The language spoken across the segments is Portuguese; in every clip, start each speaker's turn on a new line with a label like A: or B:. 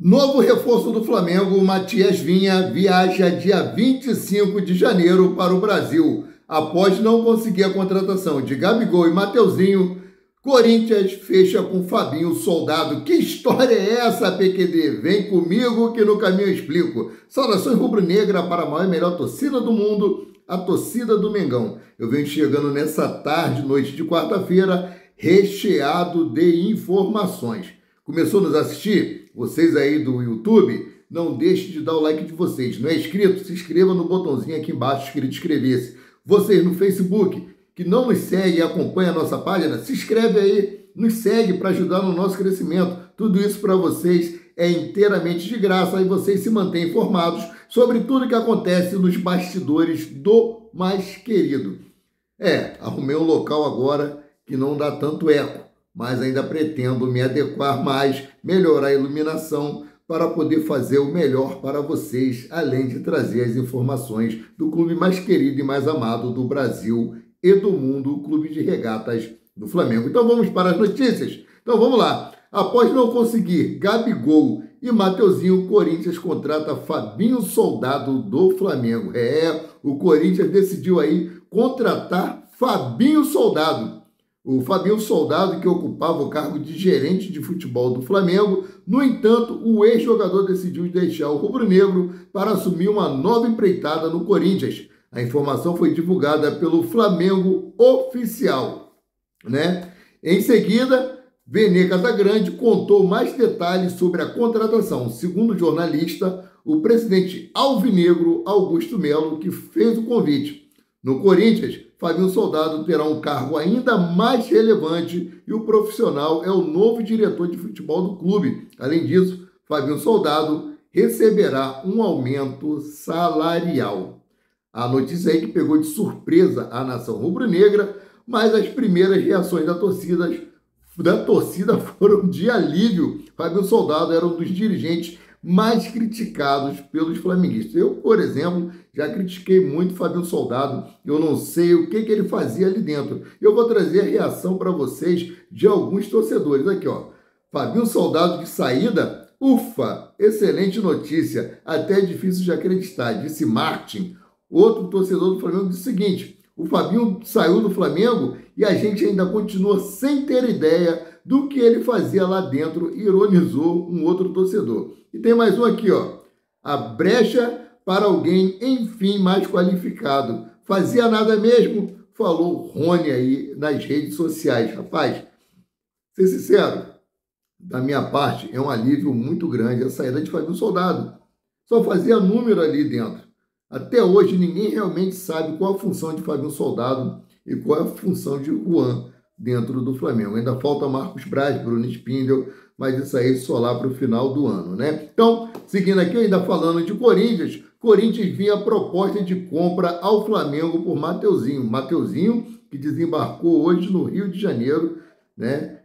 A: Novo reforço do Flamengo, Matias Vinha, viaja dia 25 de janeiro para o Brasil. Após não conseguir a contratação de Gabigol e Mateuzinho, Corinthians fecha com Fabinho Soldado. Que história é essa, PQD? Vem comigo que no caminho eu explico. Saudações rubro-negra para a maior e melhor torcida do mundo, a torcida do Mengão. Eu venho chegando nessa tarde, noite de quarta-feira, recheado de informações. Começou a nos assistir? Vocês aí do YouTube, não deixe de dar o like de vocês. Não é inscrito? Se inscreva no botãozinho aqui embaixo, escrito inscrever-se. Vocês no Facebook, que não nos segue e acompanha a nossa página, se inscreve aí, nos segue para ajudar no nosso crescimento. Tudo isso para vocês é inteiramente de graça e vocês se mantêm informados sobre tudo que acontece nos bastidores do mais querido. Arrumei um local agora que não dá tanto eco, mas ainda pretendo me adequar mais, melhorar a iluminação para poder fazer o melhor para vocês, além de trazer as informações do clube mais querido e mais amado do Brasil e do mundo, o Clube de Regatas do Flamengo. Então vamos para as notícias? Então vamos lá. Após não conseguir Gabigol e Mateuzinho, o Corinthians contrata Fabinho Soldado do Flamengo. O Corinthians decidiu aí contratar Fabinho Soldado. O Fabinho Soldado, que ocupava o cargo de gerente de futebol do Flamengo. No entanto, o ex-jogador decidiu deixar o rubro-negro para assumir uma nova empreitada no Corinthians. A informação foi divulgada pelo Flamengo Oficial, Em seguida, Vene Casagrande contou mais detalhes sobre a contratação. Segundo o jornalista, o presidente alvinegro Augusto Melo, que fez o convite. No Corinthians, Fabinho Soldado terá um cargo ainda mais relevante e o profissional é o novo diretor de futebol do clube. Além disso, Fabinho Soldado receberá um aumento salarial. A notícia aí que pegou de surpresa a nação rubro-negra, mas as primeiras reações da torcida foram de alívio. Fabinho Soldado era um dos dirigentes mais criticados pelos flamenguistas. Eu, por exemplo, já critiquei muito Fabinho Soldado. Eu não sei o que ele fazia ali dentro. Eu vou trazer a reação para vocês de alguns torcedores. Aqui, ó. Fabinho Soldado de saída? Ufa! Excelente notícia. Até é difícil de acreditar, disse Martin. Outro torcedor do Flamengo disse o seguinte: o Fabinho saiu do Flamengo e a gente ainda continua sem ter ideia do que ele fazia lá dentro, ironizou um outro torcedor. E tem mais um aqui, ó. A brecha para alguém, enfim, mais qualificado. Fazia nada mesmo? Falou Rony aí nas redes sociais. Rapaz, ser sincero, da minha parte, é um alívio muito grande a saída de Fabinho Soldado. Só fazia número ali dentro. Até hoje, ninguém realmente sabe qual a função de Fabinho Soldado e qual é a função de Juan dentro do Flamengo. Ainda falta Marcos Braz, Bruno Spindel, mas isso aí só lá para o final do ano, Então, seguindo aqui, ainda falando de Corinthians, Corinthians vinha a proposta de compra ao Flamengo por Mateuzinho. Mateuzinho, que desembarcou hoje no Rio de Janeiro,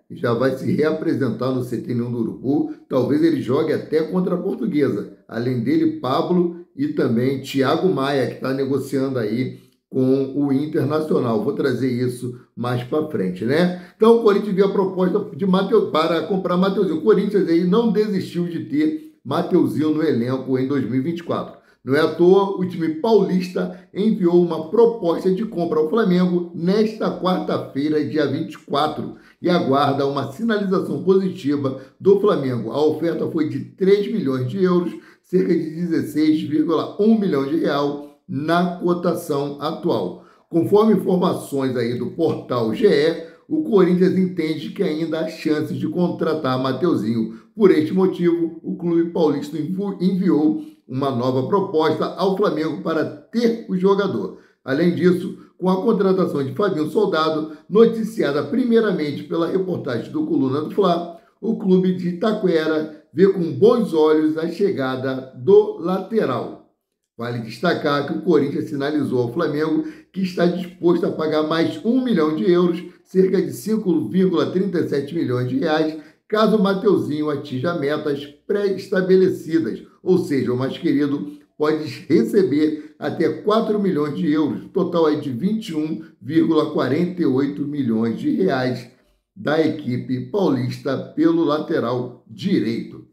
A: Já vai se reapresentar no CT União do Urubu. Talvez ele jogue até contra a Portuguesa. Além dele, Pablo e também Thiago Maia, que está negociando aí com o Internacional. Vou trazer isso mais para frente, Então, o Corinthians viu a proposta para comprar Mateuzinho. O Corinthians aí não desistiu de ter Mateuzinho no elenco em 2024. Não é à toa, o time paulista enviou uma proposta de compra ao Flamengo nesta quarta-feira, dia 24, e aguarda uma sinalização positiva do Flamengo. A oferta foi de 3 milhões de euros, cerca de 16,1 milhões de reais na cotação atual. Conforme informações aí do portal GE, o Corinthians entende que ainda há chances de contratar Mateuzinho. Por este motivo, o clube paulista enviou uma nova proposta ao Flamengo para ter o jogador. Além disso, com a contratação de Fabinho Soldado, noticiada primeiramente pela reportagem do Coluna do Fla, o clube de Itaquera vê com bons olhos a chegada do lateral. Vale destacar que o Corinthians sinalizou ao Flamengo que está disposto a pagar mais 1 milhão de euros, cerca de 5,37 milhões de reais, caso o Mateuzinho atinja metas pré-estabelecidas. Ou seja, o mais querido pode receber até 4 milhões de euros, total aí de 21,48 milhões de reais da equipe paulista pelo lateral direito.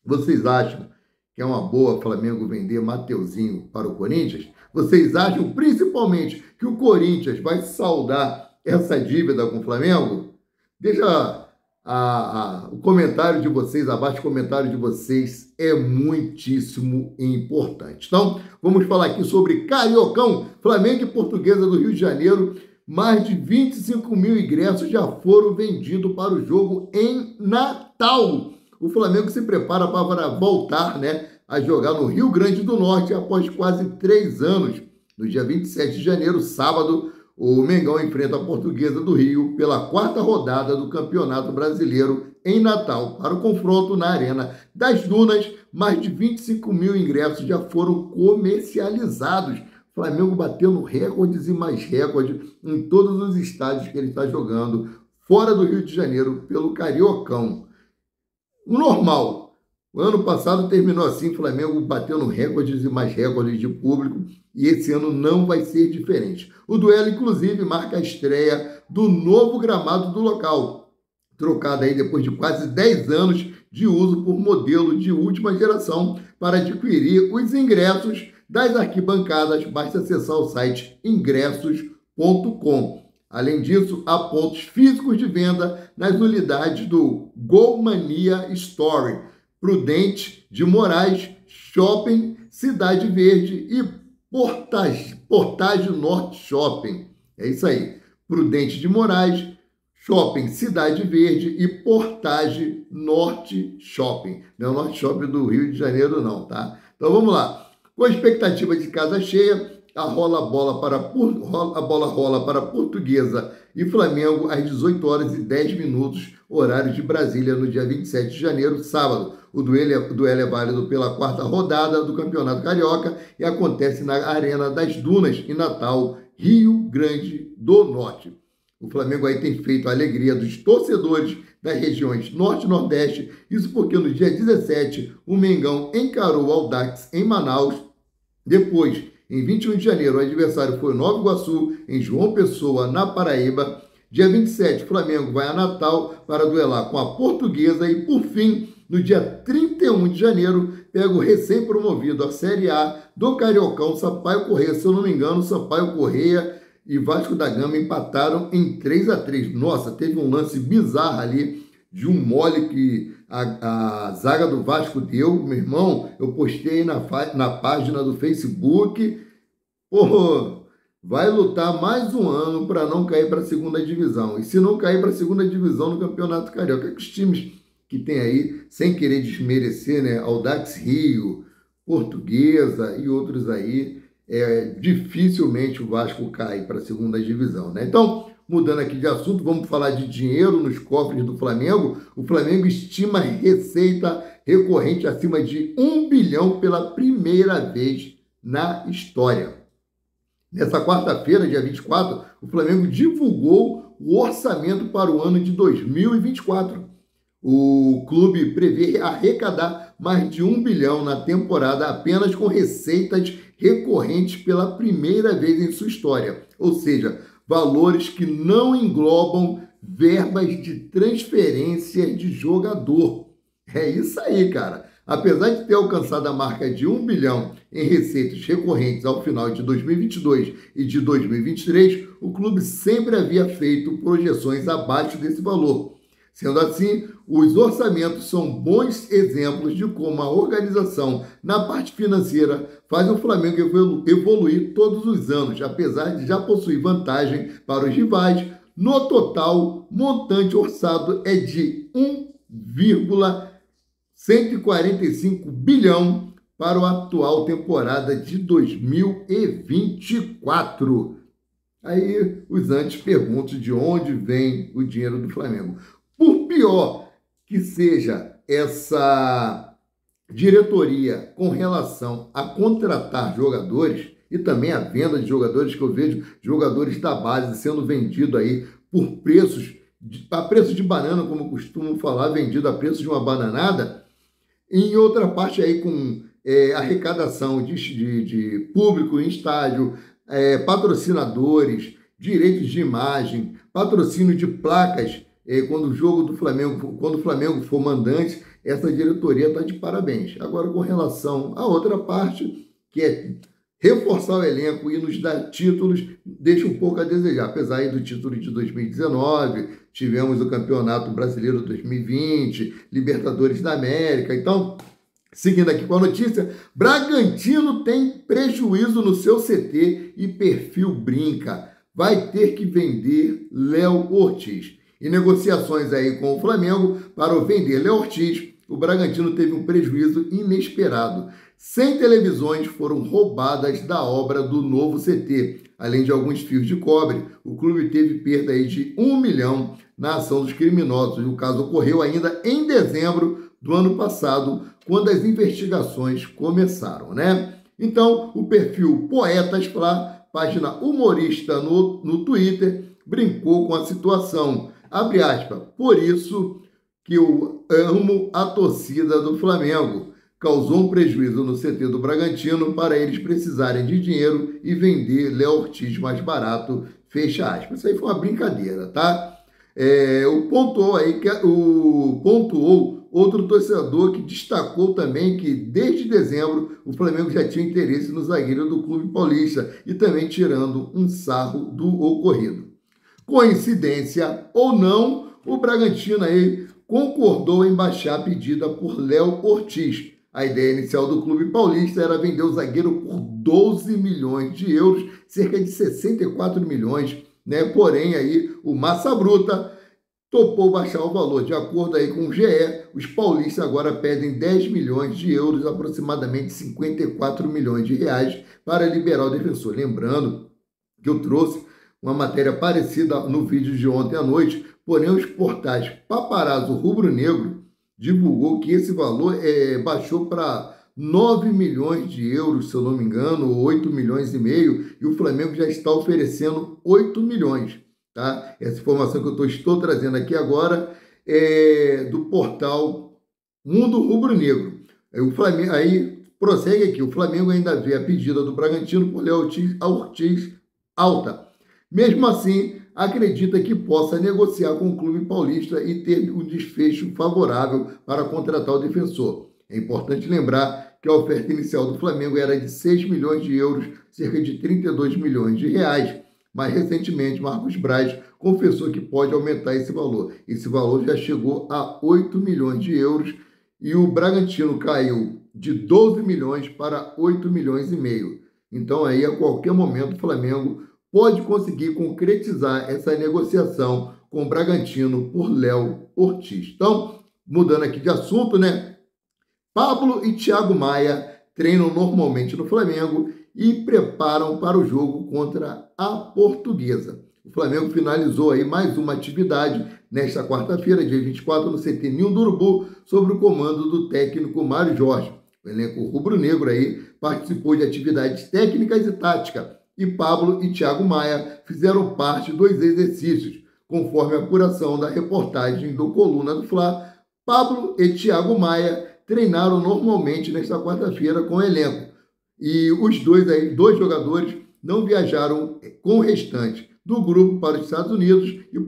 A: Vocês acham que é uma boa Flamengo vender Mateuzinho para o Corinthians? Vocês acham, principalmente, que o Corinthians vai saldar essa dívida com o Flamengo? Deixa o comentário de vocês abaixo, o comentário de vocês é muitíssimo importante. Então, vamos falar aqui sobre Cariocão, Flamengo e Portuguesa do Rio de Janeiro. Mais de 25 mil ingressos já foram vendidos para o jogo em Natal. O Flamengo se prepara para voltar, a jogar no Rio Grande do Norte após quase 3 anos. No dia 27 de janeiro, sábado, o Mengão enfrenta a Portuguesa do Rio pela 4ª rodada do Campeonato Brasileiro em Natal. Para o confronto na Arena das Dunas, mais de 25 mil ingressos já foram comercializados. O Flamengo batendo recordes e mais recordes em todos os estádios que ele está jogando fora do Rio de Janeiro pelo Cariocão. O normal. O ano passado terminou assim, o Flamengo batendo recordes e mais recordes de público, e esse ano não vai ser diferente. O duelo, inclusive, marca a estreia do novo gramado do local, trocado aí depois de quase 10 anos de uso por modelo de última geração. Para adquirir os ingressos das arquibancadas, basta acessar o site ingressos.com. Além disso, há pontos físicos de venda nas unidades do Golmania Store, Prudente de Moraes, Shopping Cidade Verde e Portage Norte Shopping. É isso aí. Prudente de Moraes, Shopping Cidade Verde e Portage Norte Shopping. Não é o Norte Shopping do Rio de Janeiro, não, tá? Então vamos lá. Com a expectativa de casa cheia, a bola rola para Portuguesa e Flamengo às 18h10, horário de Brasília, no dia 27 de janeiro, sábado. O duelo é válido pela 4ª rodada do Campeonato Carioca e acontece na Arena das Dunas, em Natal, Rio Grande do Norte. O Flamengo aí tem feito a alegria dos torcedores das regiões Norte e Nordeste, isso porque no dia 17 o Mengão encarou o Audax em Manaus. Depois, em 21 de janeiro, o adversário foi o Nova Iguaçu, em João Pessoa, na Paraíba. Dia 27, o Flamengo vai a Natal para duelar com a Portuguesa e, por fim, no dia 31 de janeiro, pega o recém-promovido à Série A do Cariocão, Sampaio Corrêa. Se eu não me engano, Sampaio Corrêa e Vasco da Gama empataram em 3-3. Nossa, teve um lance bizarro ali de um mole que a zaga do Vasco deu. Meu irmão, eu postei na página do Facebook. Porra, vai lutar mais um ano para não cair para a 2ª divisão. E se não cair para a 2ª divisão no Campeonato Carioca, que os times que tem aí, sem querer desmerecer, Audax Rio, Portuguesa e outros aí, dificilmente o Vasco cai para a 2ª divisão, Então, mudando aqui de assunto, vamos falar de dinheiro nos cofres do Flamengo. O Flamengo estima receita recorrente acima de 1 bilhão pela primeira vez na história. Nessa quarta-feira, dia 24, o Flamengo divulgou o orçamento para o ano de 2024. O clube prevê arrecadar mais de 1 bilhão na temporada apenas com receitas recorrentes pela primeira vez em sua história. Ou seja, valores que não englobam verbas de transferência de jogador. É isso aí, cara. Apesar de ter alcançado a marca de 1 bilhão em receitas recorrentes ao final de 2022 e de 2023, o clube sempre havia feito projeções abaixo desse valor. Sendo assim, os orçamentos são bons exemplos de como a organização na parte financeira faz o Flamengo evoluir todos os anos, apesar de já possuir vantagem para os rivais. No total, montante orçado é de 1,145 bilhão para a atual temporada de 2024. Aí os antes perguntam de onde vem o dinheiro do Flamengo. Por pior que seja essa diretoria com relação a contratar jogadores e também a venda de jogadores, que eu vejo jogadores da base sendo vendidos aí por a preço de banana, como eu costumo falar, vendido a preço de uma bananada. Em outra parte aí com arrecadação de público em estádio, patrocinadores, direitos de imagem, patrocínio de placas, quando o Flamengo for mandante. essa diretoria está de parabéns. Agora, com relação à outra parte, que é reforçar o elenco e nos dar títulos, deixa um pouco a desejar. Apesar aí do título de 2019, tivemos o Campeonato Brasileiro 2020, Libertadores da América. Então, seguindo aqui com a notícia, Bragantino tem prejuízo no seu CT e perfil brinca. Vai ter que vender Léo Ortiz. Em negociações aí com o Flamengo para vender Léo Ortiz, o Bragantino teve um prejuízo inesperado. 100 televisões foram roubadas da obra do novo CT, além de alguns fios de cobre. O clube teve perda aí de 1 milhão na ação dos criminosos. O caso ocorreu ainda em dezembro do ano passado, quando as investigações começaram, né? Então, o perfil Poetas Fla, página humorista no Twitter, brincou com a situação. Abre aspas, por isso que eu amo a torcida do Flamengo. Causou um prejuízo no CT do Bragantino para eles precisarem de dinheiro e vender Léo Ortiz mais barato, fecha aspas. Isso aí foi uma brincadeira, tá? Pontuou outro torcedor que destacou também que desde dezembro o Flamengo já tinha interesse no zagueiro do clube paulista e também tirando um sarro do ocorrido. Coincidência ou não, o Bragantino aí concordou em baixar a pedida por Léo Ortiz. A ideia inicial do clube paulista era vender o zagueiro por 12 milhões de euros, cerca de 64 milhões, né? Porém, aí o Massa Bruta topou baixar o valor. De acordo aí com o GE, os paulistas agora pedem 10 milhões de euros, aproximadamente 54 milhões de reais, para liberar o defensor. Lembrando que eu trouxe uma matéria parecida no vídeo de ontem à noite, porém os portais Paparazzo Rubro Negro divulgou que esse valor baixou para 9 milhões de euros, se eu não me engano, 8 milhões e meio, e o Flamengo já está oferecendo 8 milhões. Tá? Essa informação que eu estou trazendo aqui agora é do portal Mundo Rubro Negro. O Flamengo, aí prossegue aqui, o Flamengo ainda vê a pedida do Bragantino por Léo Ortiz alta. Mesmo assim, acredita que possa negociar com o clube paulista e ter um desfecho favorável para contratar o defensor. É importante lembrar que a oferta inicial do Flamengo era de 6 milhões de euros, cerca de 32 milhões de reais. Mas recentemente, Marcos Braz confessou que pode aumentar esse valor. Esse valor já chegou a 8 milhões de euros e o Bragantino caiu de 12 milhões para 8 milhões e meio. Então aí, a qualquer momento, o Flamengo pode conseguir concretizar essa negociação com o Bragantino por Léo Ortiz. Então, mudando aqui de assunto, né? Pablo e Thiago Maia treinam normalmente no Flamengo e preparam para o jogo contra a Portuguesa. O Flamengo finalizou aí mais uma atividade nesta quarta-feira, dia 24, no CT Ninho do Urubu, sob o comando do técnico Mário Jorge. O elenco rubro-negro aí participou de atividades técnicas e táticas, e Pablo e Thiago Maia fizeram parte dos exercícios. Conforme a apuração da reportagem do Coluna do Fla, Pablo e Thiago Maia treinaram normalmente nesta quarta-feira com o elenco. E os dois jogadores não viajaram com o restante do grupo para os Estados Unidos e,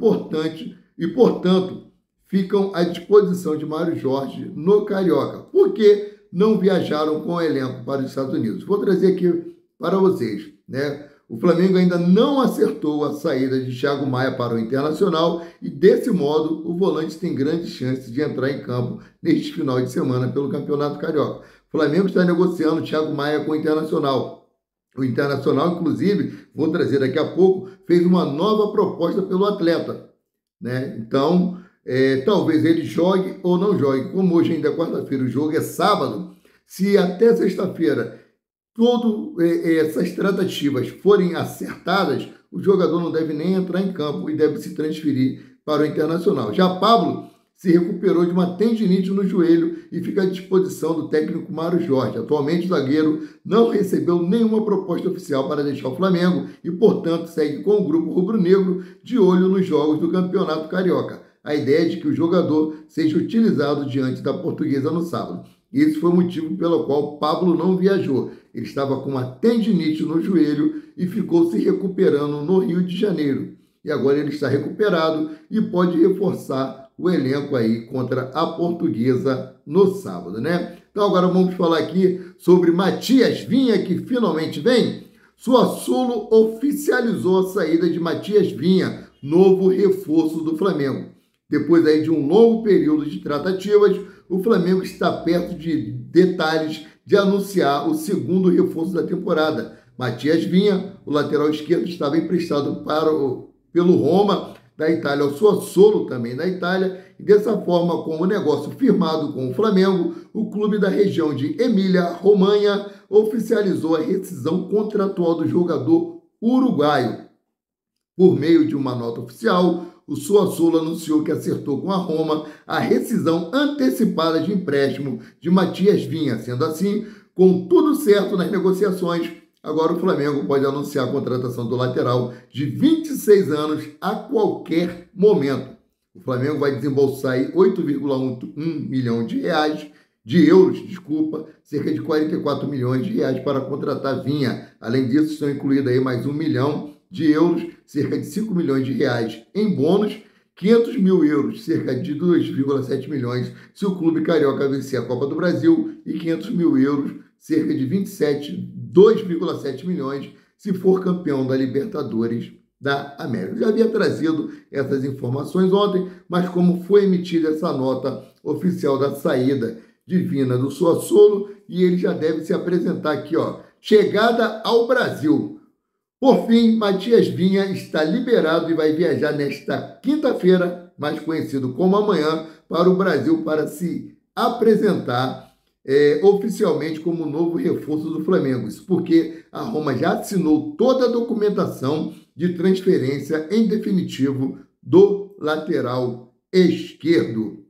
A: portanto, ficam à disposição de Mário Jorge no Carioca. Por que não viajaram com o elenco para os Estados Unidos? Vou trazer aqui para vocês, né? O Flamengo ainda não acertou a saída de Thiago Maia para o Internacional e, desse modo, o volante tem grandes chances de entrar em campo neste final de semana pelo Campeonato Carioca. O Flamengo está negociando Thiago Maia com o Internacional. O Internacional, inclusive, vou trazer daqui a pouco, fez uma nova proposta pelo atleta, né? Então, talvez ele jogue ou não jogue. Como hoje ainda é quarta-feira, o jogo é sábado, se até sexta-feira todas essas tratativas forem acertadas, o jogador não deve nem entrar em campo e deve se transferir para o Internacional. Já Pablo se recuperou de uma tendinite no joelho e fica à disposição do técnico Mário Jorge. Atualmente, o zagueiro não recebeu nenhuma proposta oficial para deixar o Flamengo e, portanto, segue com o grupo rubro-negro de olho nos jogos do Campeonato Carioca. A ideia é de que o jogador seja utilizado diante da Portuguesa no sábado. Esse foi o motivo pelo qual Pablo não viajou. Ele estava com uma tendinite no joelho e ficou se recuperando no Rio de Janeiro. E agora ele está recuperado e pode reforçar o elenco aí contra a Portuguesa no sábado, né? Então agora vamos falar aqui sobre Matias Vinha, que finalmente vem. Suassuna oficializou a saída de Matias Vinha, novo reforço do Flamengo. Depois aí de um longo período de tratativas, o Flamengo está perto de detalhes de anunciar o segundo reforço da temporada. Matias Vinha, o lateral esquerdo, estava emprestado pelo Roma da Itália ao Sassuolo, também da Itália, e dessa forma, com o negócio firmado com o Flamengo, o clube da região de Emília-Romanha oficializou a rescisão contratual do jogador uruguaio. Por meio de uma nota oficial, o Sassuolo anunciou que acertou com a Roma a rescisão antecipada de empréstimo de Matias Vinha. Sendo assim, com tudo certo nas negociações, agora o Flamengo pode anunciar a contratação do lateral de 26 anos a qualquer momento. O Flamengo vai desembolsar 8,1 milhão de euros, cerca de 44 milhões de reais para contratar Vinha. Além disso, estão incluídos aí mais 1 milhão de euros, cerca de 5 milhões de reais em bônus, 500 mil euros, cerca de 2,7 milhões, se o clube carioca vencer a Copa do Brasil, e 500 mil euros, cerca de 2,7 milhões, se for campeão da Libertadores da América. Eu já havia trazido essas informações ontem, mas como foi emitida essa nota oficial da saída divina do Sassuolo, e ele já deve se apresentar aqui, ó. Chegada ao Brasil. Por fim, Matias Vinha está liberado e vai viajar nesta quinta-feira, mais conhecido como amanhã, para o Brasil para se apresentar oficialmente como novo reforço do Flamengo. Isso porque a Roma já assinou toda a documentação de transferência em definitivo do lateral esquerdo.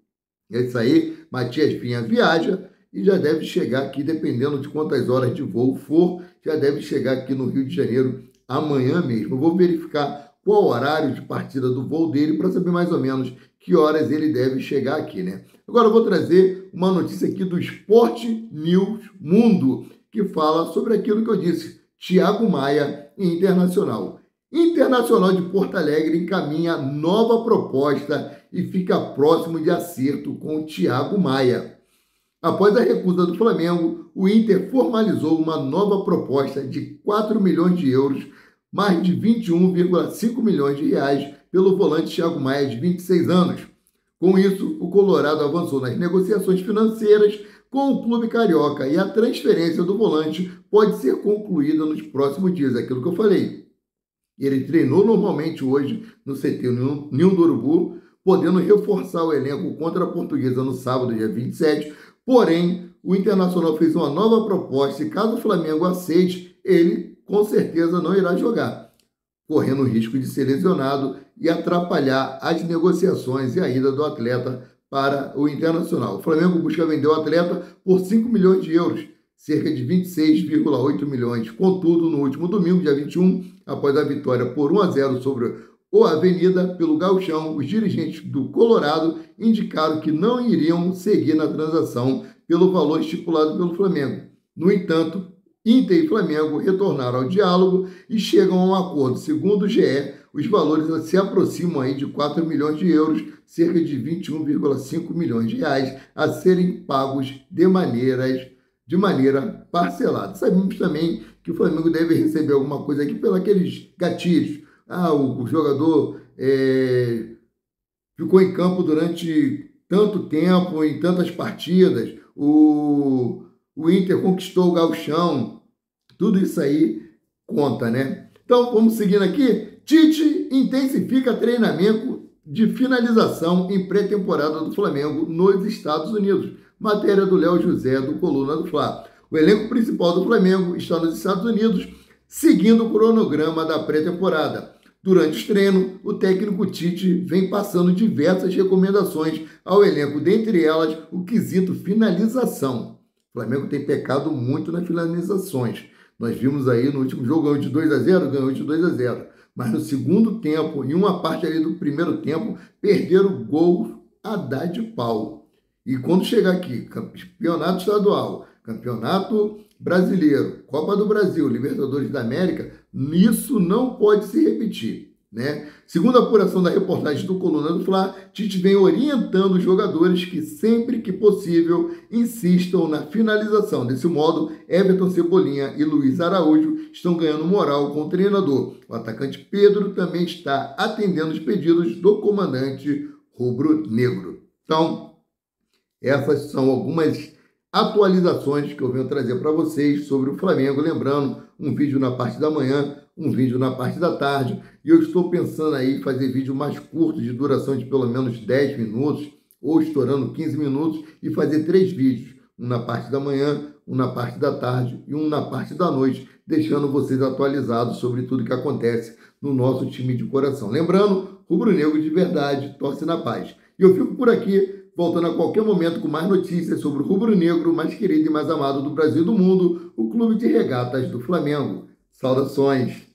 A: É isso aí, Matias Vinha viaja e já deve chegar aqui, dependendo de quantas horas de voo for, já deve chegar aqui no Rio de Janeiro amanhã mesmo. Eu vou verificar qual o horário de partida do voo dele para saber mais ou menos que horas ele deve chegar aqui, né? Agora eu vou trazer uma notícia aqui do Sport News Mundo, que fala sobre aquilo que eu disse, Thiago Maia e Internacional. Internacional de Porto Alegre encaminha nova proposta e fica próximo de acerto com o Thiago Maia. Após a recusa do Flamengo, o Inter formalizou uma nova proposta de 4 milhões de euros, mais de 21,5 milhões de reais, pelo volante Thiago Maia, de 26 anos. Com isso, o Colorado avançou nas negociações financeiras com o clube carioca e a transferência do volante pode ser concluída nos próximos dias, aquilo que eu falei. Ele treinou normalmente hoje no CT Ninho do Urubu, podendo reforçar o elenco contra a Portuguesa no sábado, dia 27, porém, o Internacional fez uma nova proposta e caso o Flamengo aceite, ele com certeza não irá jogar, correndo o risco de ser lesionado e atrapalhar as negociações e a ida do atleta para o Internacional. O Flamengo busca vender o atleta por 5 milhões de euros, cerca de 26,8 milhões. Contudo, no último domingo, dia 21, após a vitória por 1-0 sobre o Avenida pelo Gauchão, os dirigentes do Colorado indicaram que não iriam seguir na transação pelo valor estipulado pelo Flamengo. No entanto, Inter e Flamengo retornaram ao diálogo e chegam a um acordo. Segundo o GE, os valores se aproximam aí de 4 milhões de euros, cerca de 21,5 milhões de reais, a serem pagos de maneira parcelada. Sabemos também que o Flamengo deve receber alguma coisa aqui pelos aqueles gatilhos. O jogador ficou em campo durante tanto tempo, em tantas partidas, o Inter conquistou o Gauchão, tudo isso aí conta, né? Então, vamos seguindo aqui. Tite intensifica treinamento de finalização em pré-temporada do Flamengo nos Estados Unidos. Matéria do Léo José, do Coluna do Fla. O elenco principal do Flamengo está nos Estados Unidos, seguindo o cronograma da pré-temporada. Durante os treinos, o técnico Tite vem passando diversas recomendações ao elenco, dentre elas o quesito finalização. O Flamengo tem pecado muito nas finalizações. Nós vimos aí no último jogo, ganhou de 2-0, ganhou de 2-0. Mas no segundo tempo, em uma parte ali do primeiro tempo, perderam o gol a dar de pau. E quando chegar aqui, campeonato estadual, campeonato brasileiro, Copa do Brasil, Libertadores da América, isso não pode se repetir. né? Segundo a apuração da reportagem do Coluna do Fla, Tite vem orientando os jogadores que sempre que possível insistam na finalização. Desse modo, Everton Cebolinha e Luiz Araújo estão ganhando moral com o treinador. O atacante Pedro também está atendendo os pedidos do comandante rubro-negro. Então, essas são algumas atualizações que eu venho trazer para vocês sobre o Flamengo. Lembrando, um vídeo na parte da manhã, um vídeo na parte da tarde, e eu estou pensando aí em fazer vídeo mais curto, de duração de pelo menos 10 minutos, ou estourando 15 minutos, e fazer 3 vídeos, um na parte da manhã, um na parte da tarde e um na parte da noite, deixando vocês atualizados sobre tudo que acontece no nosso time de coração. Lembrando, rubro-negro de verdade, torce na paz. E eu fico por aqui, voltando a qualquer momento com mais notícias sobre o rubro-negro mais querido e mais amado do Brasil e do mundo, o Clube de Regatas do Flamengo. Saudações!